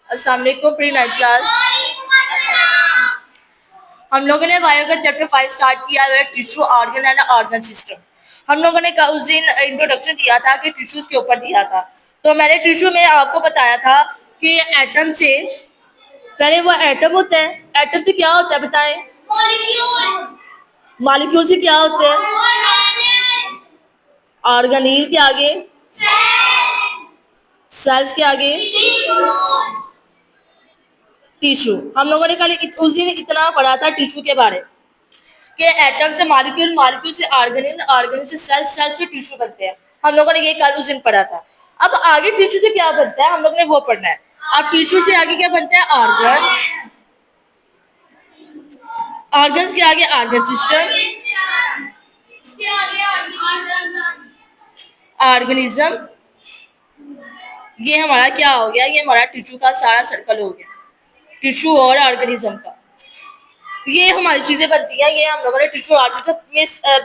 अस्सलाम वालेकुम pre ninth class. हम लोगों ने बायो का चैप्टर 5 स्टार्ट किया है, tissue organ and organ system. हम लोगों ने उस दिन इंट्रोडक्शन दिया था कि टिश्यूज के ऊपर दिया था। तो मैंने टिश्यू में आपको बताया था कि एटम से पहले वो एटम होता है। एटम से क्या होता है बताएं? मॉलिक्यूल से क्या होते हैं? ऑर्गेनील के आगे, सेल्स के आगे टिश्यू। हम लोगों ने कल उस दिन इतना पढ़ा था टिश्यू के बारे में कि एटम से मॉलिक्यूल, मॉलिक्यूल से ऑर्गेनील, ऑर्गेनील से सेल, सेल से टिश्यू बनते हैं। हम लोगों ने ये कल उस दिन पढ़ा था। अब आगे टिश्यू से क्या बनता है हम लोग ने वो पढ़ना है। अब टिश्यू से आगे क्या बनता है? ऑर्गन्स। ऑर्गन्स के आगे ऑर्गन सिस्टम, ऑर्गेनिज्म। ये हमारा क्या हो गया? ये हमारा टिश्यू का सारा सर्कल हो गया, टिश्यू और ऑर्गेनिज्म का। ये हमारी चीजें बनती हैं। ये हम लोगों ने टिश्यू ऑर्गन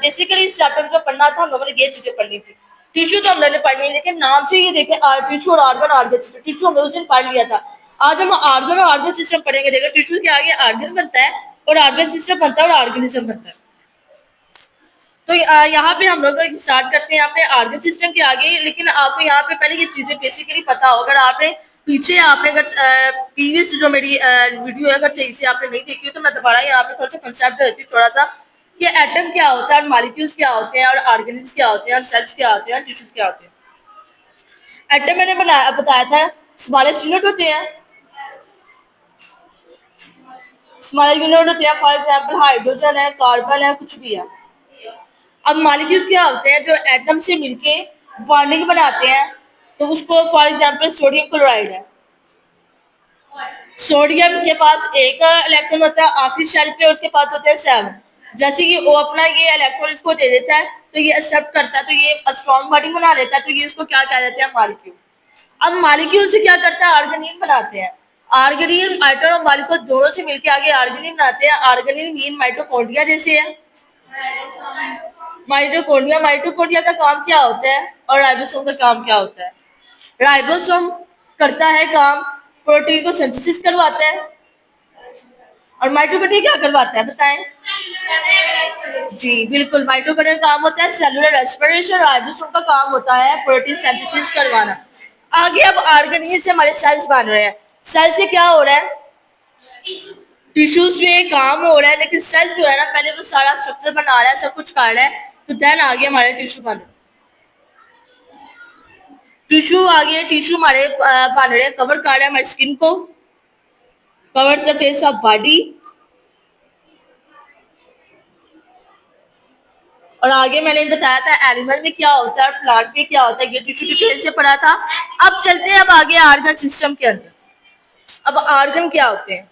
बेसिकली इस चैप्टर में जो पढ़ना था हम लोगों ने ये चीजें पढ़नी थी। टिश्यू तो हम लोगों ने पढ़नी है, लेकिन नाम से ये देखे टिश्यू और ऑर्गन, ऑर्गन सिस्टम। टिश्यू हमने उस दिन पढ़ लिया था। आज हम ऑर्गन और ऑर्गन सिस्टम पढ़ेंगे। देखो टिश्यू के आगे ऑर्गन बनता है और ऑर्गन सिस्टम बनता है और ऑर्गेनिज्म बनता है। तो यहाँ पे हम लोग स्टार्ट करते हैं यहाँ पे ऑर्गन सिस्टम के आगे। लेकिन आपको यहाँ पे पहले ये चीजें बेसिकली पता हो। अगर आपने पीछे आपने अगर प्रीवियस जो मेरी वीडियो है अगर सही से आपने नहीं देखी हो तो मैं दोबारा यहाँ पे थोड़ा सा कंसेप्ट देती हूँ थोड़ा सा कि एटम क्या होता है और मॉलिक्यूल्स क्या होते हैं और ऑर्गेनिल्स क्या होते हैं और सेल्स क्या होते हैं और टिश्यूज क्या होते हैं। एटम मैंने बताया था स्मॉलेस्ट यूनिट होते हैं। स्मॉल यूनिट होते हैं फॉर एग्जाम्पल हाइड्रोजन है, कार्बन है, कुछ भी है। अब मॉलिक्यूल्स क्या होते हैं? जो एटम से मिलके बॉन्डिंग बनाते हैं। तो उसको फॉर एग्जांपल सोडियम क्लोराइड है। सोडियम के पास एक इलेक्ट्रॉन होता है आखिरी शेल पे, उसके पास होते हैं 7। जैसे कि वो अपना ये इलेक्ट्रॉन इसको दे देता है तो ये एक्सेप्ट करता है, तो ये स्ट्रॉन्ग बॉन्डिंग बना लेता है। तो ये इसको क्या कह देते हैं? मॉलिक्यूल। अब मॉलिक्यूल से क्या करता है? ऑर्गेनील बनाते हैं। ऑर्गेनील एटम और मॉलिक्यूल दोनों से मिलकर आगे ऑर्गेनील बनाते हैं। ऑर्गेनील मीन माइटोकॉन्ड्रिया जैसे है। माइटोकॉन्ड्रिया, माइटोकॉन्ड्रिया का काम क्या होता है और राइबोसोम का काम क्या होता है? राइबोसोम करता है काम, प्रोटीन को सिंथेसिस करवाता है। और माइटोकॉन्ड्रिया क्या करवाता है बताएं? जी बिल्कुल, माइटोकॉन्ड्रिया का काम होता है सेलुलर रेस्पिरेशन, राइबोसोम का काम होता है प्रोटीन सिंथेसिस करवाना। आगे अब ऑर्गेनील से हमारे सेल्स बन रहे हैं। सेल से क्या हो रहा है? टिश्यूज में काम हो रहा है, लेकिन सेल जो है ना पहले वो सारा स्ट्रक्चर बना रहा है, सब कुछ कर रहा है। तो देन आगे हमारे टिश्यू बन रहे हैं। टिश्यू आगे टिश्यू हमारे बन रहे हैं, कवर कर रहा है हमारी स्किन को, कवर सरफेस ऑफ बॉडी। और आगे मैंने बताया था एनिमल में क्या होता है और प्लांट में क्या होता है, ये टिश्यू डिटेल से पढ़ा था। अब चलते हैं अब आगे ऑर्गन सिस्टम के अंदर। अब ऑर्गन क्या होते हैं?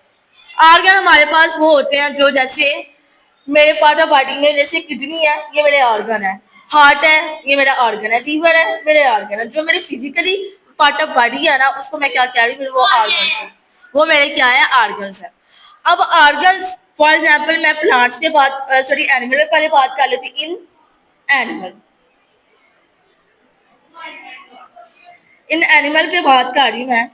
ऑर्गन हमारे पास वो होते हैं जो जैसे मेरे पार्ट ऑफ बॉडी में जैसे किडनी है, ये मेरे ऑर्गन है। हार्ट है, ये मेरा ऑर्गन है। लीवर है, मेरे ऑर्गन है। जो मेरे फिजिकली पार्ट ऑफ बॉडी है ना उसको मैं क्या कह रही हूँ? वो ऑर्गन्स है, वो मेरे क्या है? ऑर्गन्स है। अब ऑर्गन्स फॉर एग्जाम्पल मैं प्लांट्स पे बात सॉरी एनिमल में पहले बात कर लेती। इन एनिमल, इन एनिमल पे बात कर रही हूँ मैं।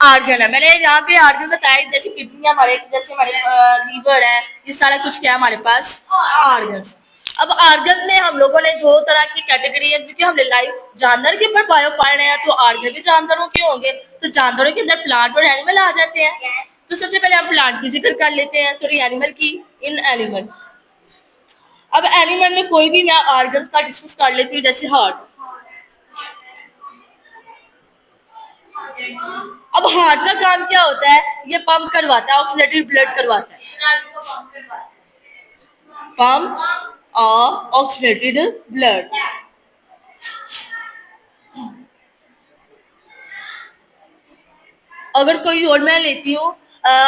ऑर्गन है, मैंने यहाँ पे ऑर्गन बताया जैसे किडनी हमारे, जैसे हमारे लीवर है, ये सारा कुछ क्या है हमारे पास? ऑर्गन्स। अब ऑर्गन में हम लोगों ने दो तरह की कैटेगरी है, क्योंकि हमने लाइफ जानवर के ऊपर बायो पढ़ रहे हैं तो ऑर्गन भी जानवरों के होंगे। तो जानवरों के अंदर प्लांट और एनिमल आ जाते हैं। तो सबसे पहले हम प्लांट की जिक्र कर लेते हैं, सॉरी एनिमल की। इन एनिमल, अब एनिमल में कोई भी मैं ऑर्गन का डिस्कस कर लेती हूँ, जैसे हार्ट। अब हार्ट का काम क्या होता है? ये पंप करवाता है, ऑक्सीडेटेड ब्लड करवाता है, पंप ऑफ ऑक्सीडेटेड ब्लड। अगर कोई और मैं लेती हूँ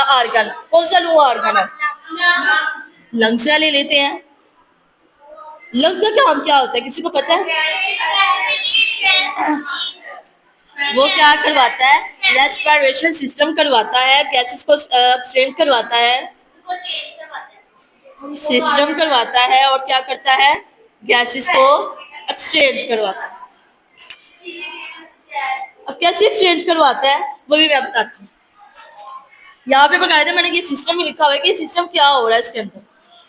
ऑर्गन, कौन सा लूँ ऑर्गन है? लंग्स का ले लेते हैं। लंग्स का काम क्या होता है किसी को पता है? वो क्या करवाता है? रेस्पिरेशन सिस्टम करवाता है, गैसेस को एक्सचेंज करवाता है, सिस्टम करवाता है और क्या करता है? गैसेस को एक्सचेंज करवाता है। अब कैसे एक्सचेंज करवाता है वो भी मैं बताती हूँ। यहाँ पे बकायदा मैंने ये सिस्टम भी लिखा हुआ है कि सिस्टम क्या हो रहा है इसके अंदर।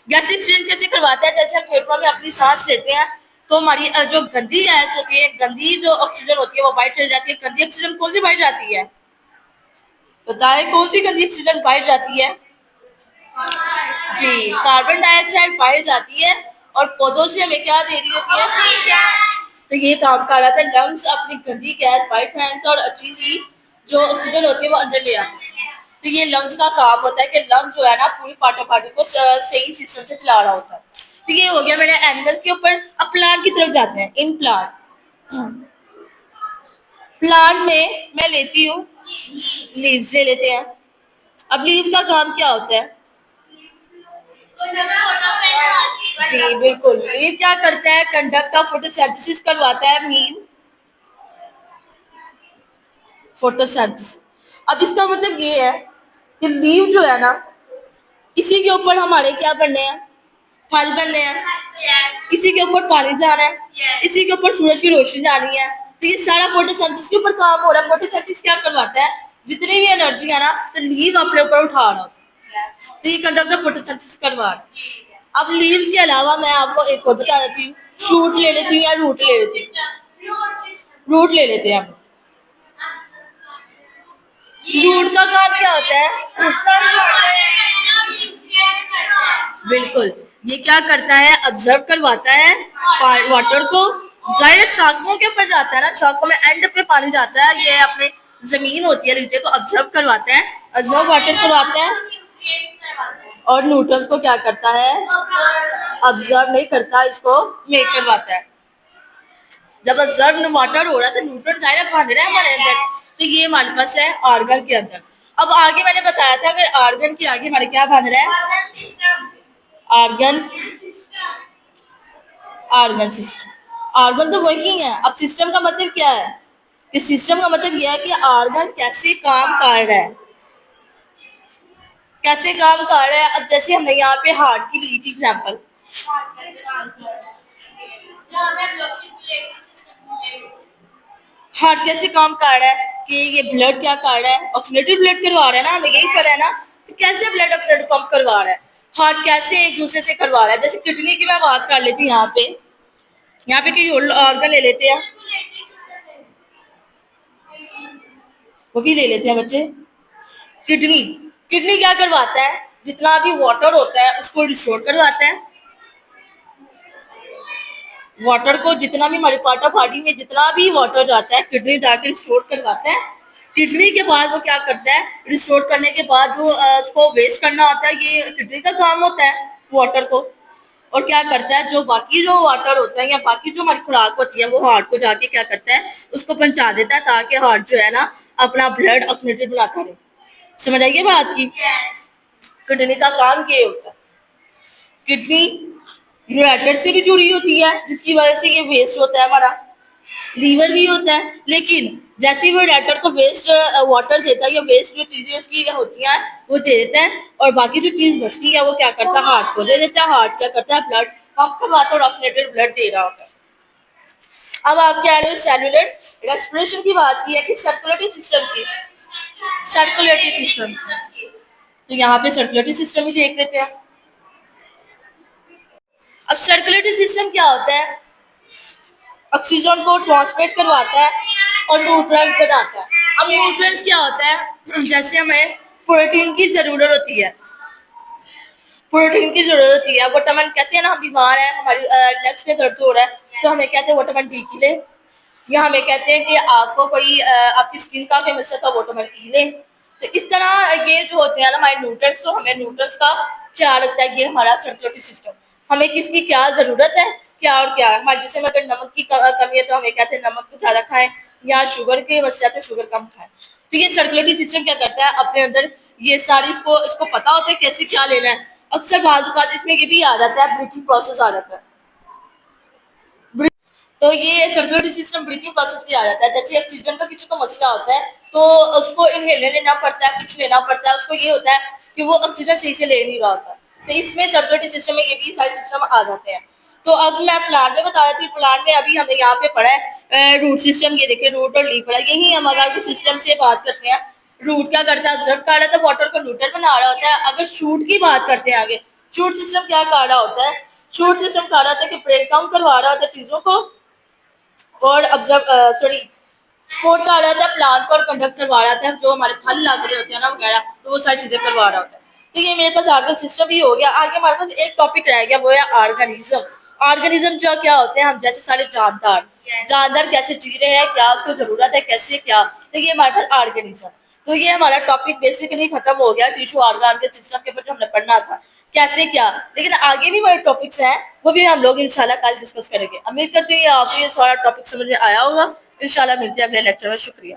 गैस एक्सचेंज कैसे करवाता है, जैसे हम फेफड़ों में अपनी सांस लेते हैं तो हमारी जो गंदी गैस होती है, गंदी जो ऑक्सीजन होती है वो बाहर चली जाती है। गंदी ऑक्सीजन कौन सी बाहर जाती है, बताए कौन सी गंदी ऑक्सीजन बाहर जाती है? जी, कार्बन डाइऑक्साइड बाहर जाती है और पौधों से हमें क्या दे रही होती है? तो ये काम कर रहा था, लंग्स अपनी गंदी गैस बाहर फेंकता और अच्छी सी जो ऑक्सीजन होती है वो अंदर ले आता है। तो ये लंग्स का काम होता है कि लंग्स जो है ना पूरी पार्टो पार्टी को सही सिस्टम से चला रहा होता है। तो ये हो गया मेरे एनिमल के ऊपर। अब प्लांट की तरफ जाते हैं। इन प्लांट, प्लांट में मैं लेती हूँ लीव्स ले लेते हैं। अब लीव का काम क्या होता है? जी बिल्कुल, लीव क्या करता है? कंडक्ट ऑफ फोटोसिंथेसिस करवाता है, मीन फोटोसिंथेसिस। अब इसका मतलब ये है कि लीव जो है ना इसी के ऊपर हमारे क्या बनने हैं? फल बनने हैं। इसी के ऊपर पानी जाना है। इसी के ऊपर सूरज की रोशनी जानी है। तो ये सारा फोटोसिंथेसिस के ऊपर काम हो रहा है। फोटोसिंथेसिस क्या करवाता है? जितनी भी एनर्जी है ना तो लीव अपने ऊपर उठा रहा होता है। तो ये कंडक्टर फोटोसिंथेसिस करवा रहा है। अब लीव्स के अलावा मैं आपको एक और बता देती हूँ, शूट ले लेती हूँ या रूट ले लेती हूँ। रूट ले लेते हैं हम। रूट का काम क्या होता है? बिल्कुल, ये क्या करता है? ऑब्जर्व करवाता है वाटर को। जाहिर शाखों के ऊपर जाता है ना, शाखों में एंड पे पानी जाता है। ये अपने जमीन होती है नीचे को ऑब्जर्व करवाता है, ऑब्जर्व वाटर करवाता है। और न्यूट्रॉन्स को क्या करता है? ऑब्जर्व नहीं करता, इसको मेक करवाता है। जब ऑब्जर्व वाटर हो रहा है तो न्यूट्रॉन जाहिर बन रहा है हमारे अंदर। तो ये हमारे पास है ऑर्गन के अंदर। अब आगे मैंने बताया था कि ऑर्गन के आगे हमारे क्या बन रहा है? Organ, organ system. ऑर्गन तो वही है। अब सिस्टम का मतलब क्या है? कि सिस्टम का मतलब यह है कि ऑर्गन कैसे काम कर रहा है, कैसे काम कर रहा है। अब जैसे हमने यहाँ पे हार्ट की ली थी एग्जाम्पल, हार्ट कैसे काम कर रहा है कि ये ब्लड क्या कर रहा है? ऑक्सीनेटेड ब्लड करवा रहा है ना, हमें यही पता है ना। तो कैसे ब्लड ऑक्सीनेट पंप करवा रहा है? हार्ट कैसे एक दूसरे से करवा रहा है? जैसे किडनी की मैं बात कर लेती हूँ, यहाँ पे कोई ऑर्गन ले लेते हैं, वो भी ले लेते हैं बच्चे। किडनी, किडनी क्या करवाता है? जितना भी वाटर होता है उसको रिस्टोर करवाता है। वाटर को जितना भी हमारे पार्टा पार्टी में जितना भी वाटर जाता है किडनी जाके रिस्टोर करवाता है। किडनी के बाद वो क्या करता है? रिस्टोर करने के बाद वो उसको वेस्ट करना होता है। ये किडनी का काम होता है वाटर को। और क्या करता है? जो बाकी जो वाटर होता है या बाकी जो हमारी खुराक होती है वो हार्ट को जाके क्या करता है? उसको पहुंचा देता है ताकि हार्ट जो है ना अपना ब्लड ऑक्सीनेटेड बनाता रहे। समझ आइए बात की? किडनी का काम ये होता है। किडनी यूरेटर से भी जुड़ी होती है जिसकी वजह से ये वेस्ट होता है हमारा। लीवर भी होता है, लेकिन जैसे ही वो यूरेटर को वेस्ट वाटर देता है या वेस्ट जो चीजें उसकी होती हैं वो दे देता है और बाकी जो चीज बचती है वो क्या करता है? हार्ट को दे देता है। हार्ट क्या करता है? ब्लड पंप करवाता है और ऑक्सीनेटेड ब्लड दे रहा होता है। अब आप क्या रहे हो? सेलुलर रेस्पिरेशन की बात की है कि सर्कुलेटरी सिस्टम की, सर्कुलेटरी सिस्टम। तो यहाँ पे सर्कुलेटरी सिस्टम ही देख लेते हैं। अब सर्कुलेटरी सिस्टम क्या होता है? ऑक्सीजन को ट्रांसपोर्ट करवाता है और न्यूट्रॉन्स बनाता है। अब न्यूट्रॉन्स क्या होता है? जैसे हमें प्रोटीन की जरूरत होती है, प्रोटीन की जरूरत होती है। विटामिन कहते हैं ना, हम बीमार है, हमारी लेग्स में दर्द हो रहा है तो हमें कहते हैं विटामिन डी की ले, या हमें कहते हैं कि आपको कोई आपकी स्किन का कोई मसला था विटामिन ई ले। तो इस तरह ये जो होते हैं ना हमारे न्यूट्रॉन्स, तो हमें न्यूट्रॉन्स का ख्याल रखता है। ये हमारा सर्कुलेटरी सिस्टम, हमें किसकी क्या जरूरत है, क्या और क्या है। हमारे जिसमें अगर नमक की कमी है तो हमें कहते हैं नमक ज्यादा खाएं, या शुगर के मसला है तो शुगर कम खाएं। तो ये सर्कुलेटरी सिस्टम क्या करता है? अपने अंदर ये सारी इसको इसको पता होता है कैसे क्या लेना है। अक्सर बाज़ इसमें ये भी आ जाता है, ब्रीथिंग प्रोसेस आ जाता है। तो ये सर्कुलेटरी सिस्टम ब्रीथिंग प्रोसेस भी आ जाता है। जैसे ऑक्सीजन का किसी को मसला होता है तो उसको इनहेलर लेना पड़ता है, कुछ लेना पड़ता है, उसको ये होता है कि वो ऑक्सीजन सही से ले नहीं रहा होता। तो इसमें सर्कुलेटरी सिस्टम में ये भी सारे सिस्टम आ जाते हैं। तो अब मैं प्लांट में बता रही थी, प्लांट में अभी हमने यहाँ पे पढ़ा है रूट सिस्टम। ये देखिए रूट और लीफ पढ़ा है। यही हम अगर सिस्टम से बात करते हैं, रूट क्या करता है, ऑब्जर्व कर रहा था, वाटर को न्यूट्रल बना रहा होता है। अगर शूट की बात करते हैं आगे, शूट सिस्टम क्या कर रहा होता है, शूट सिस्टम कर रहा होता है कि ब्रेक डाउन करवा रहा होता है चीजों को, और ऑब्जर्व सॉरी सपोर्ट कर रहा था प्लांट को, और कंडक्ट करवा रहा था जो हमारे फल लग रहे होते हैं ना वगैरह, तो वो सारी चीजें करवा रहा होता है। तो ये मेरे पास ऑर्गन सिस्टम भी हो गया। आगे हमारे पास एक टॉपिक रह गया, वो है ऑर्गेनिज्म। ऑर्गेनिज्म जो क्या होते हैं, हम जैसे सारे जानदार, जानदार कैसे जी रहे हैं, क्या उसको जरूरत है, कैसे क्या, तो ये हमारे पास ऑर्गेनिज्म। तो ये हमारा टॉपिक बेसिकली खत्म हो गया टिश्यू ऑर्गन के सिस्टम के ऊपर जो हमने पढ़ना था कैसे क्या। लेकिन आगे भी हमारे टॉपिक्स हैं, वो भी हम लोग इंशाल्लाह कल डिस्कस करेंगे। उम्मीद करती हूँ आपको ये सारा टॉपिक समझ में आया होगा। इंशाल्लाह मिलते हैं अगले लेक्चर में। शुक्रिया।